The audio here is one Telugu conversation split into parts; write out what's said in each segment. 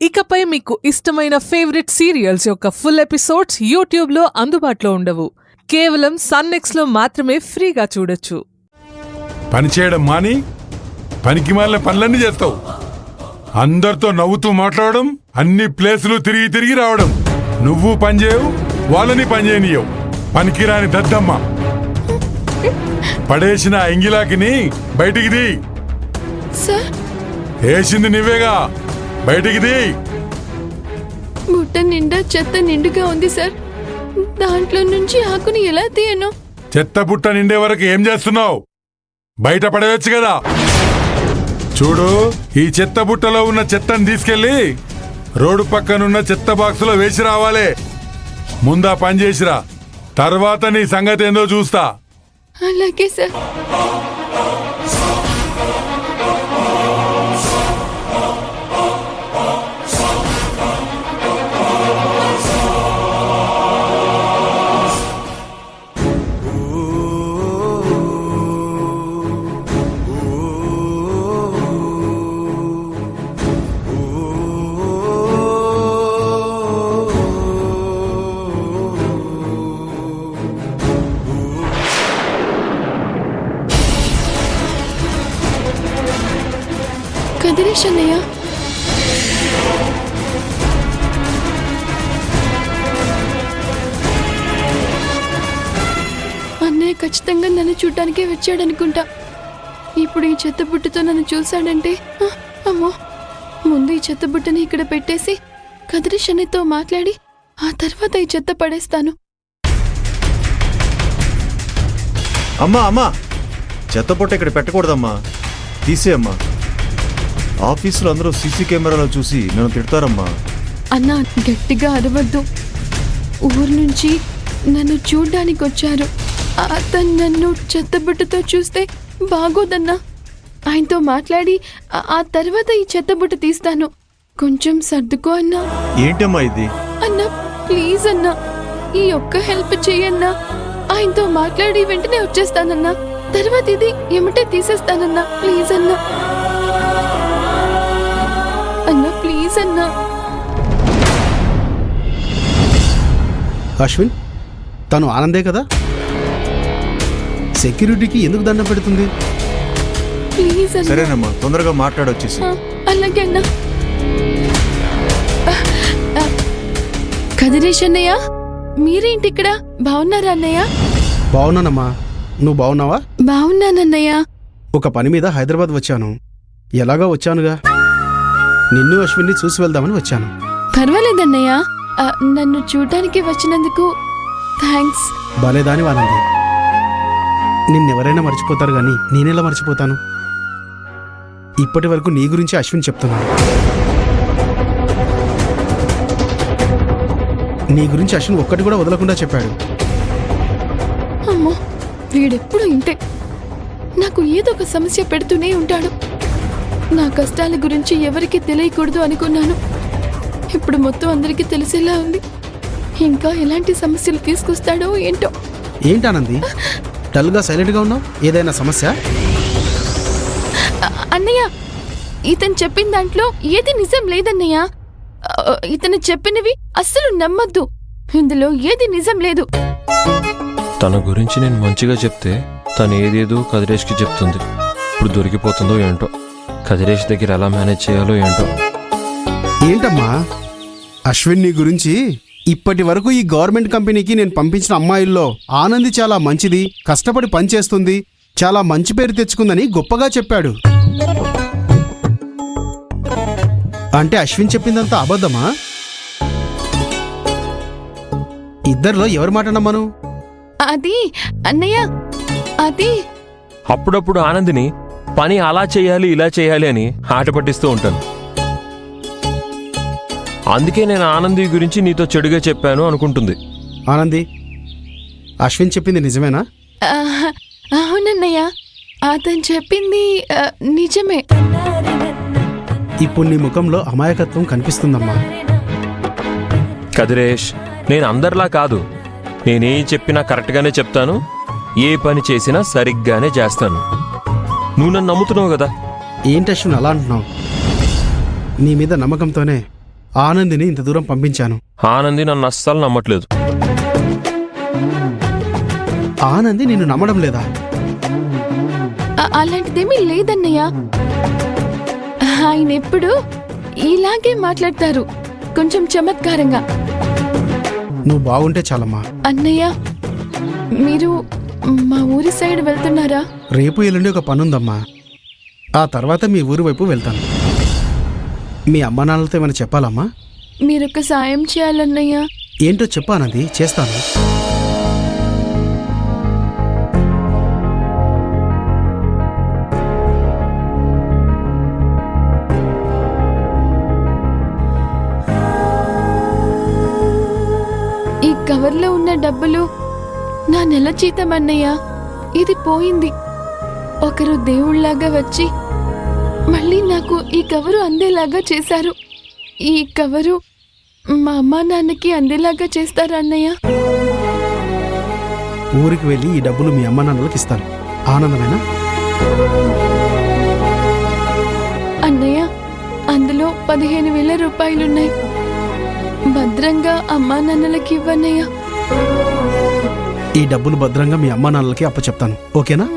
ఇకపై మీకు ఇష్టమైన ఫేవరెట్ సీరియల్స్ యొక్క ఫుల్ ఎపిసోడ్స్ యూట్యూబ్లో అందుబాటులో ఉండవు. కేవలం సన్నెక్స్లో మాత్రమే ఫ్రీగా చూడొచ్చు. పని చేయడం మాని పనికి మాలిన పనులన్నీ చేస్తావు. అందరితో నవ్వుతూ మాట్లాడడం, అన్ని ప్లేసులు తిరిగి తిరిగి రావడం. నువ్వు పని చేయవు, వాళ్ళని పని చేయనియవు. పనికిరాని దద్దమ్మ. పడేసిన ఎంగిలాకిని బయటికి ది. వేసింది నువ్వేగా, బయటికి ది. బుట్ట నిండా చెత్త నిండుగా ఉంది సార్. దాంట్లో నుంచి ఆకుని ఎలా తీయను? చెత్త బుట్ట నిండే వరకు ఏం చేస్తున్నావు? బయట పడవచ్చు కదా. చూడు, ఈ చెత్త బుట్టలో ఉన్న చెత్తని తీసుకెళ్లి రోడ్డు పక్కనున్న చెత్త బాక్సులో వేసి రావాలి. ముందా పని చేసిరా, తర్వాత నీ సంగతి ఏందో చూస్తా. అలాగే సార్. కదిరేష్ అన్నయ్య, అన్నయ్య ఖచ్చితంగా నన్ను చూడటానికే వచ్చాడనుకుంటా. ఇప్పుడు ఈ చెత్తబుట్టతో నన్ను చూశాడంటే అమ్మో, ముందు ఈ చెత్తబుట్టని ఇక్కడ పెట్టేసి కదిరేష్ అన్నయ్యతో మాట్లాడి ఆ తర్వాత ఈ చెత్త పడేస్తాను. అమ్మా అమ్మా, చెత్తబుట్ట ఇక్కడ పెట్టకూడదమ్మా, తీసేయమ్మా. ఆఫీసులో అందరూ సీసీ కెమెరాలో చూసి నన్ను తిడతారమ్మా. అన్నా, గట్టిగా అరవద్దు. ఊరు నుంచి నన్ను చూడ్డానికి వచ్చారు. అతను నన్ను చెత్తబుట్టతో చూస్తే బాగోదన్నా. ఆయనతో మాట్లాడి ఆ తర్వాత ఈ చెత్తబుట్ట తీస్తాను. కొంచెం సర్దుకో అన్నా. ఏంటమ్మా ఇది? అన్నా ప్లీజ్ అన్నా, ఈ ఒక్క హెల్ప్ చెయ్యన్నా. ఆయనతో మాట్లాడి వెంటనే వచ్చేస్తానన్నా. తర్వాత ఇది ఏమిటే తీసేస్తానన్నా. ప్లీజ్ అన్నా, అన్నా ప్లీజ్ అన్నా. అశ్విన్, తను ఆనందే కదా? సెక్యూరిటీకి ఎందుకు దండం పెడుతుంది? ప్లీజ్ అన్నా. సరేనమ్మా, తొందరగా మాట్లాడొచ్చేసి. అలాగే అన్నా. కదిరేష్ అన్నయ్య, మీరేంటి ఇక్కడ? బాగున్నారా అన్నయ్య? బాగున్నానమ్మా, నువ్వు బాగున్నావా? బాగున్నానన్నయ్య. ఒక పని మీద హైదరాబాద్ వచ్చాను. ఎలాగో వచ్చానుగా, నిన్ను అశ్విన్ని చూసి వెళ్దామని వచ్చాను. పర్వాలేదన్నయ్య, నన్ను చూడటానికి వచ్చినందుకు థ్యాంక్స్. బాలేదాని వానంది. నిన్నెవరైనా మర్చిపోతారు గాని నేనెలా మర్చిపోతాను? ఇప్పటి వరకు నీ గురించి అశ్విన్ చెప్తున్నాడు. నీ గురించి అశ్విన్ ఒక్కటి కూడా వదలకుండా చెప్పాడు. అమ్మో, వీడెప్పుడు ఇంతే. నాకు ఏదో ఒక సమస్య పెడుతూనే ఉంటాడు. నా కష్టాల గురించి ఎవరికి తెలియకూడదు అనుకున్నాను. ఇప్పుడు మొత్తం అందరికీ తెలిసేలా ఉంది. ఇంకా ఎలాంటి సమస్యలు తీసుకొస్తాడో ఏంటో. ఏంటానంది డల్గా సైలెంట్గా ఉన్నావు? ఏదైనా సమస్య? అన్నయ్య, ఇతను చెప్పిన దాంట్లో ఏది నిజం లేదన్నయ్య. ఇతను చెప్పినవి అస్సలు నమ్మద్దు. ఇందులో ఏది నిజం లేదు. తన గురించి నేను మంచిగా చెప్తే తను ఏదేదో కదిరేష్కి చెప్తుంది. ఇప్పుడు దొరికిపోతుందో ఏంటో. కదిరేష్ దగ్గర ఎలా మేనేజ్ చేయాలో ఏంటో. ఏంటమ్మా, అశ్విన్ నీ గురించి ఇప్పటి వరకు ఈ గవర్నమెంట్ కంపెనీకి నేను పంపించిన అమ్మాయిల్లో ఆనంది చాలా మంచిది, కష్టపడి పనిచేస్తుంది, చాలా మంచి పేరు తెచ్చుకుందని గొప్పగా చెప్పాడు. అంటే అశ్విన్ చెప్పిందంతా అబద్ధమా? ఇద్దరిలో ఎవరి మాట నమ్మను? అది అన్నయ్య, అది అప్పుడప్పుడు ఆనందిని పని అలా చేయాలి ఇలా చేయాలి అని ఆట పట్టిస్తూ ఉంటాను. అందుకే నేను ఆనంది గురించి నీతో చెడుగా చెప్పాను అనుకుంటుంది. ఆనంది, అశ్విన్ చెప్పింది నిజమేనా? అవునన్నయ్య, అతను చెప్పింది నిజమే. ఇప్పుడు నీ ముఖంలో అమాయకత్వం కనిపిస్తుందమ్మా. కదిరేష్, నేను అందరిలా కాదు. నేనేం చెప్పినా కరెక్ట్గానే చెప్తాను. ఏ పని చేసినా సరిగ్గానే చేస్తాను. నువ్వు నన్ను నమ్ముతున్నావు కదా. ఏంటి అశ్విన్ అలా అంటున్నావు? నీ మీద నమ్మకంతోనే ఆనందిని ఇంత దూరం పంపించాను. ఆనంది నన్ను అస్సలు నమ్మట్లేదు. ఆనంది నిన్ను నమ్మడం లేదా? అలాంటిదేమీ లేదన్నయ్య. ఆయన ఎప్పుడు ఇలాగే మాట్లాడతారు, కొంచెం చమత్కారంగా. నువ్వు బాగుంటే చాలమ్మా. అన్నయ్య, మీరు మా ఊరి సైడ్ వెళ్తున్నారా? రేపు ఎల్లుండి ఒక పనుందమ్మా. ఆ తర్వాత మీ ఊరి వైపు వెళ్తాను. మీ అమ్మా నాన్నలతో ఏమైనా చెప్పాలమ్మా? మీరొక సాయం చేయాలన్నయ్య. ఏంటో చెప్పానంది, చేస్తాను. ఈ కవర్లో ఉన్న డబ్బులు నా నెల జీతం అన్నయ్య. ఇది పోయింది. ఒకరు దేవుళ్లాగా వచ్చి మళ్ళీ నాకు ఈ కవరు అందేలాగా చేశారు. ఈ కవరు మా అమ్మా నాన్నకి అందేలాగా చేస్తారా అన్నయ్య? ఊరికి వెళ్ళి ఈ డబ్బులు మీ అమ్మా నాన్నలకు ఇస్తాను. ఆనందమేనా? అన్నయ్య, అందులో 15,000 రూపాయలున్నాయి. భద్రంగా అమ్మా నాన్నలకి ఇవ్వన్నయ్య. ఈ డబ్బులు భద్రంగా మీ అమ్మా నాన్నలకి అప్పచెప్తాను. ఓకేనా?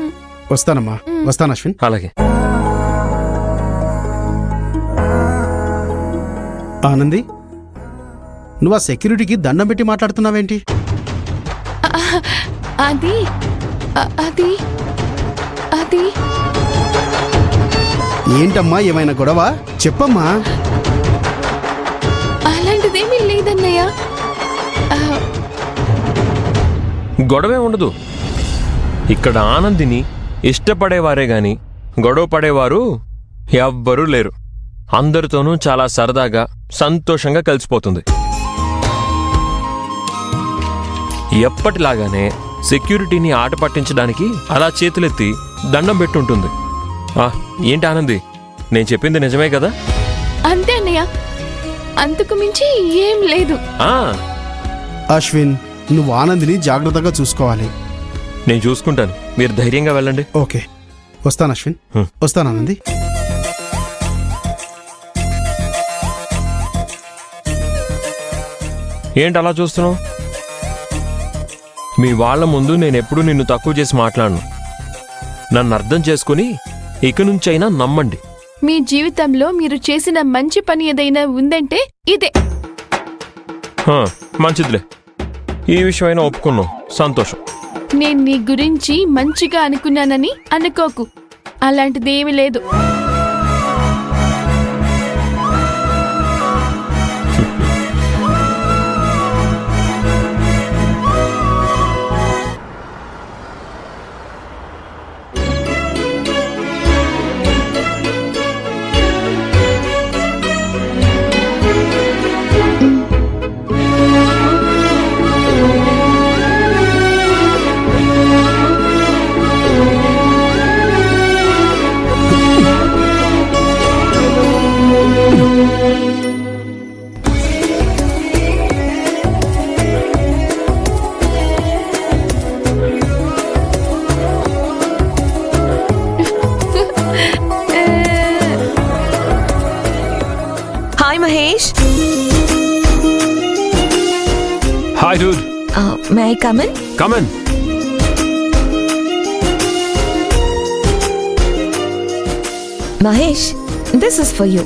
వస్తానమ్మా. వస్తాను అశ్విన్. అలాగే. ఆనంది, నువ్వు ఆ సెక్యూరిటీకి దండం పెట్టి మాట్లాడుతున్నావేంటి? అది అది అది ఏంటమ్మా, ఏమైనా గొడవ? చెప్పమ్మా. అలాంటిదేమీ లేదన్నయ్య. గొడవే ఉండదు. ఇక్కడ ఆనందిని ఇష్టపడేవారే గాని గొడవ పడేవారు ఎవ్వరూ లేరు. అందరితోనూ చాలా సరదాగా సంతోషంగా కలిసిపోతుంది. ఎప్పటిలాగానే సెక్యూరిటీని ఆట పట్టించడానికి అలా చేతులెత్తి దండం పెట్టుంటుంది. ఏంటి ఆనంది, నేను చెప్పింది నిజమే కదా? అంతే అన్నయ్య, అంతకు మించి ఏం లేదు. అశ్విన్, నువ్వు ఆనందిని జాగ్రత్తగా చూసుకోవాలి. నేను చూసుకుంటాను, మీరు ధైర్యంగా వెళ్ళండి. ఓకే, వస్తాను అశ్విన్. వస్తాను ఆనంది. ఏంటి అలా చూస్తున్నావు? మీ వాళ్ళ ముందు నేనెప్పుడూ నిన్ను తక్కువ చేసి మాట్లాడను. నన్ను అర్థం చేసుకుని ఇక నుంచైనా నమ్మండి. మీ జీవితంలో మీరు చేసిన మంచి పని ఏదైనా ఉందంటే ఇదే. మంచిదిలే, ఈ విషయమైనా ఒప్పుకున్నావు, సంతోషం. నేను నీ గురించి మంచిగా అనుకున్నానని అనుకోకు. అలాంటిదేమీ లేదు. Hi Mahesh. Hi dude. May I come in? Come in. Mahesh, this is for you.